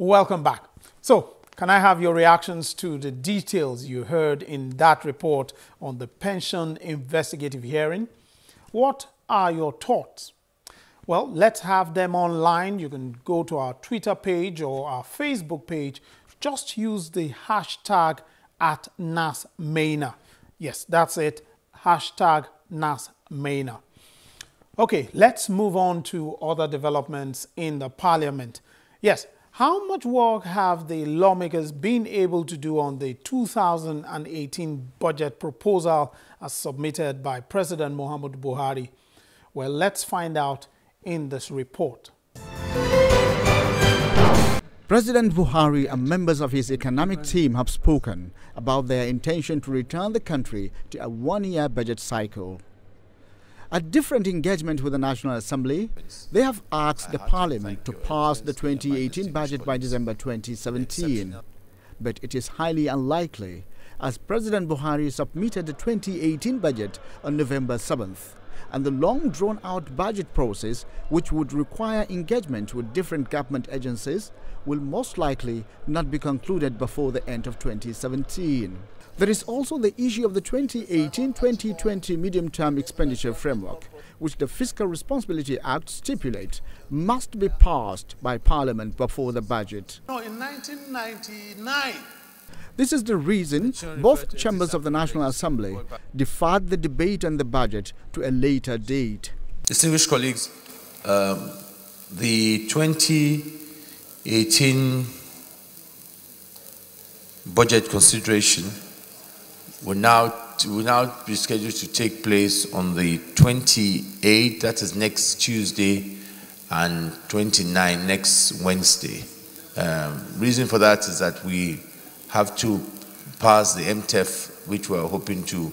Welcome back. So, can I have your reactions to the details you heard in that report on the pension investigative hearing? What are your thoughts? Well, let's have them online. You can go to our Twitter page or our Facebook page. Just use the hashtag @NASSMaina. Yes, that's it. Hashtag NASSMaina. Okay, let's move on to other developments in the parliament. Yes, how much work have the lawmakers been able to do on the 2018 budget proposal as submitted by President Muhammadu Buhari? Well, let's find out in this report. President Buhari and members of his economic team have spoken about their intention to return the country to a one-year budget cycle. At different engagement with the National Assembly, they have asked the Parliament to pass the 2018 budget by December 2017. But it is highly unlikely, as President Buhari submitted the 2018 budget on November 7th, and the long drawn-out budget process, which would require engagement with different government agencies, will most likely not be concluded before the end of 2017. There is also the issue of the 2018-2020 medium-term expenditure framework, which the Fiscal Responsibility Act stipulates must be passed by Parliament before the budget. No, in 1999. This is the reason both chambers of the National Assembly deferred the debate on the budget to a later date. Distinguished colleagues, the 2018 budget consideration will now be scheduled to take place on the 28th, that is next Tuesday, and 29th, next Wednesday. Reason for that is that we have to pass the MTEF, which we're hoping to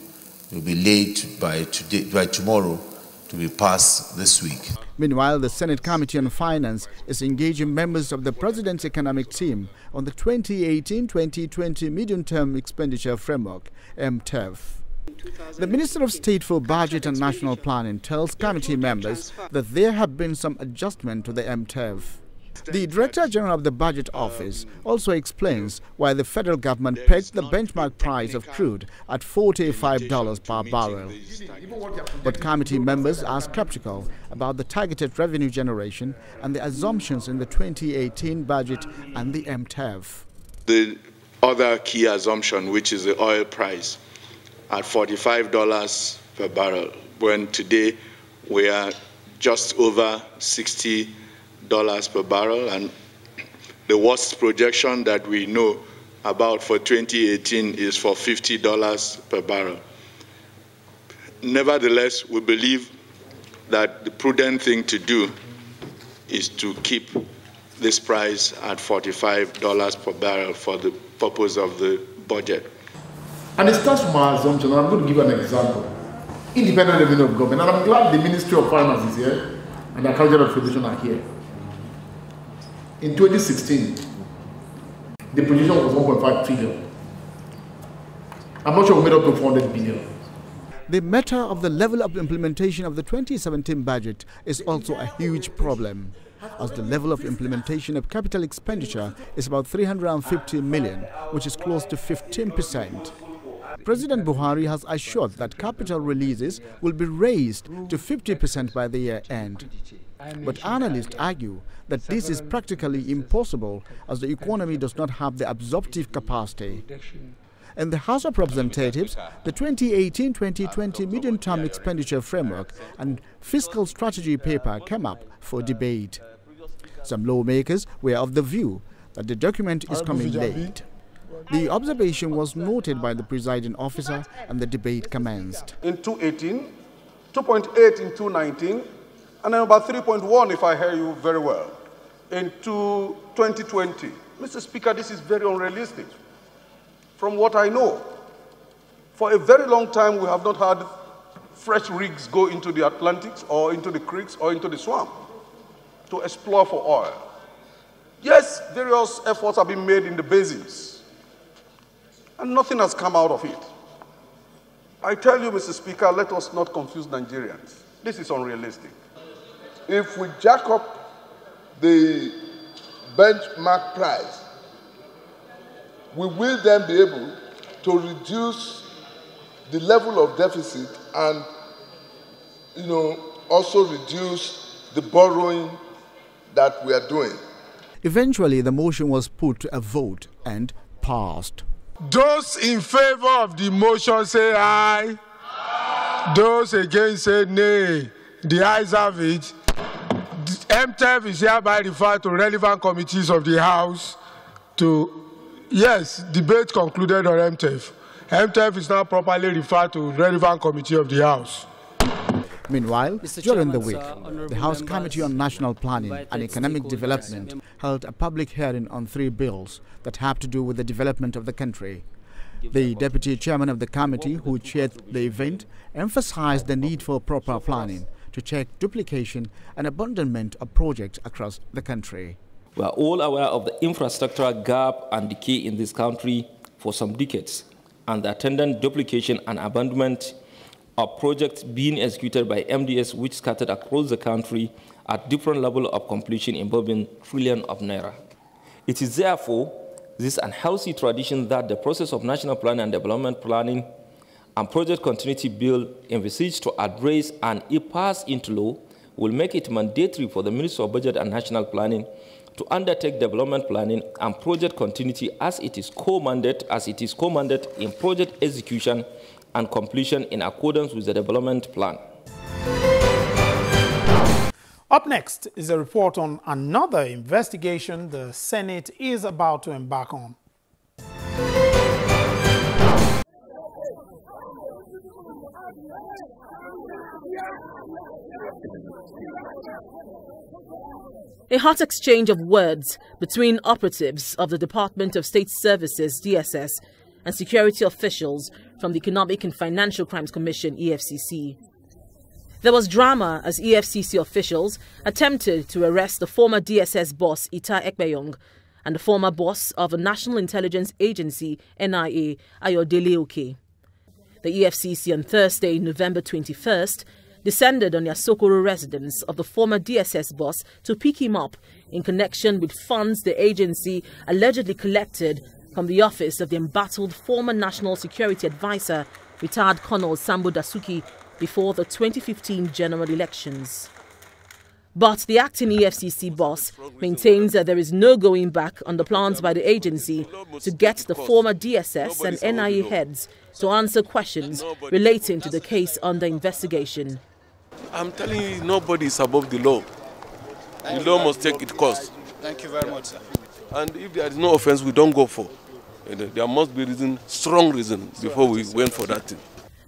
will be late by tomorrow, to be passed this week. Meanwhile, the Senate Committee on Finance is engaging members of the President's economic team on the 2018-2020 Medium-Term Expenditure Framework, MTEF. The Minister of State for Budget and National Planning tells committee members that there have been some adjustment to the MTEF. The Director General of the Budget Office also explains why the federal government pegged the benchmark price of crude at $45 per barrel. But committee members are skeptical about the targeted revenue generation and the assumptions in the 2018 budget and the MTEF. The other key assumption, which is the oil price at $45 per barrel, when today we are just over $60 per barrel, and the worst projection that we know about for 2018 is for $50 per barrel. Nevertheless, we believe that the prudent thing to do is to keep this price at $45 per barrel for the purpose of the budget. And it starts from our assumption, and I'm going to give you an example. Independent revenue of government, and I'm glad the Ministry of Finance is here and the Agricultural Federation are here. In 2016, the projection was 1.5 trillion. I'm not sure we made up to 400 billion. The matter of the level of implementation of the 2017 budget is also a huge problem, as the level of implementation of capital expenditure is about 350 million, which is close to 15%. President Buhari has assured that capital releases will be raised to 50% by the year end. But analysts argue that this is practically impossible, as the economy does not have the absorptive capacity. In the House of Representatives, the 2018-2020 Medium-Term Expenditure Framework and Fiscal Strategy paper came up for debate. Some lawmakers were of the view that the document is coming late. The observation was noted by the presiding officer and the debate commenced. In 2018, 2.8 in 2019, and then about 3.1, if I hear you very well, in 2020. Mr. Speaker, this is very unrealistic. From what I know, for a very long time, we have not had fresh rigs go into the Atlantics or into the creeks or into the swamp to explore for oil. Yes, various efforts have been made in the basins, and nothing has come out of it. I tell you, Mr. Speaker, let us not confuse Nigerians. This is unrealistic. If we jack up the benchmark price, we will then be able to reduce the level of deficit and, also reduce the borrowing that we are doing. Eventually, the motion was put to a vote and passed. Those in favor of the motion say aye. Those against say nay. The ayes have it. MTF is hereby referred to relevant committees of the House to, yes, debate concluded on MTF. MTF is now properly referred to relevant committee of the House. Meanwhile, during the week, the House Committee on National Planning and Economic Development held a public hearing on 3 bills that have to do with the development of the country. The deputy chairman of the committee, who chaired the event, emphasized the need for proper planning to check duplication and abandonment of projects across the country. We are all aware of the infrastructural gap and decay in this country for some decades, and the attendant duplication and abandonment of projects being executed by MDS, which scattered across the country at different levels of completion involving trillions of naira. It is therefore this unhealthy tradition that the process of national planning and development planning and project continuity bill envisaged to address, and if passed into law, will make it mandatory for the Ministry of Budget and National Planning to undertake development planning and project continuity as it is co-mandated in project execution and completion in accordance with the development plan. Up next is a report on another investigation the Senate is about to embark on. A hot exchange of words between operatives of the Department of State Services, DSS, and security officials from the Economic and Financial Crimes Commission, EFCC. There was drama as EFCC officials attempted to arrest the former DSS boss, Ita Ekpeyong, and the former boss of the National Intelligence Agency, NIA, Ayodele Oke. The EFCC on Thursday, November 21st, descended on the Asokoro residence of the former DSS boss to pick him up in connection with funds the agency allegedly collected from the office of the embattled former National Security Advisor, retired Colonel Sambo Dasuki, before the 2015 general elections. But the acting EFCC boss maintains that there is no going back on the plans by the agency to get the former DSS and NIA heads to answer questions relating to the case under investigation. I'm telling you, nobody is above the law. The law must take its course. Thank you very much, sir. And if there is no offense, we don't go for. There must be reason, strong reason, before we went for that thing.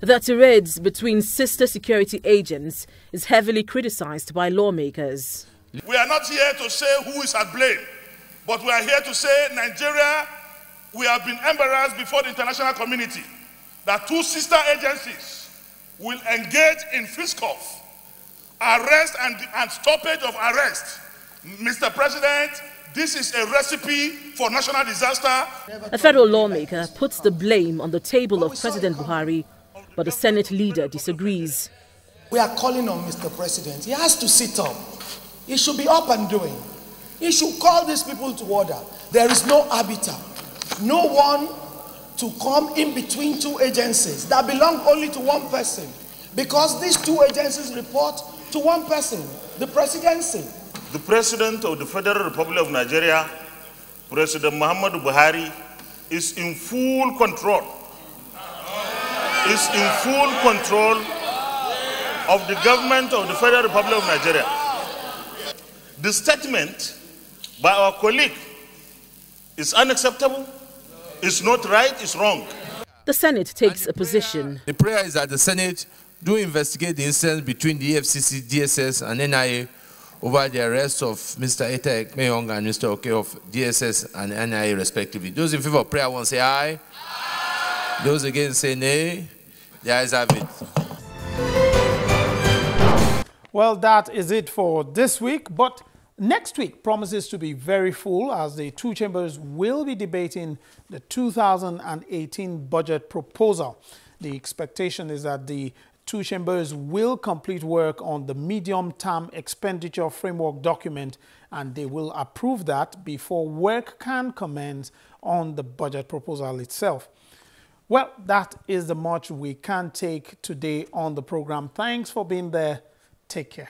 The tirades between sister security agents is heavily criticized by lawmakers. We are not here to say who is at blame, but we are here to say Nigeria, we have been embarrassed before the international community that 2 sister agencies will engage in fisk-off, arrest and stoppage of arrest. Mr. President, this is a recipe for national disaster. A federal lawmaker puts the blame on the table of President Buhari, but the Senate leader disagrees. We are calling on Mr. President. He has to sit up. He should be up and doing. He should call these people to order. There is no arbiter, no one to come in between 2 agencies that belong only to one person, because these 2 agencies report to one person, the presidency. The President of the Federal Republic of Nigeria, President Muhammadu Buhari, is in full control. Is in full control of the government of the Federal Republic of Nigeria. The statement by our colleague is unacceptable, it's not right, it's wrong. The Senate takes a position. The prayer is that the Senate do investigate the incident between the EFCC, DSS, and NIA over the arrest of Mr. Ita Ekpeyong and Mr. Oke of DSS and NIA respectively. Those in favor of prayer want to say aye. Aye. Those against say nay. The ayes have it. Well, that is it for this week, but next week promises to be very full as the 2 chambers will be debating the 2018 budget proposal. The expectation is that the two chambers will complete work on the medium-term expenditure framework document, and they will approve that before work can commence on the budget proposal itself. Well, that is the much we can take today on the program. Thanks for being there. Take care.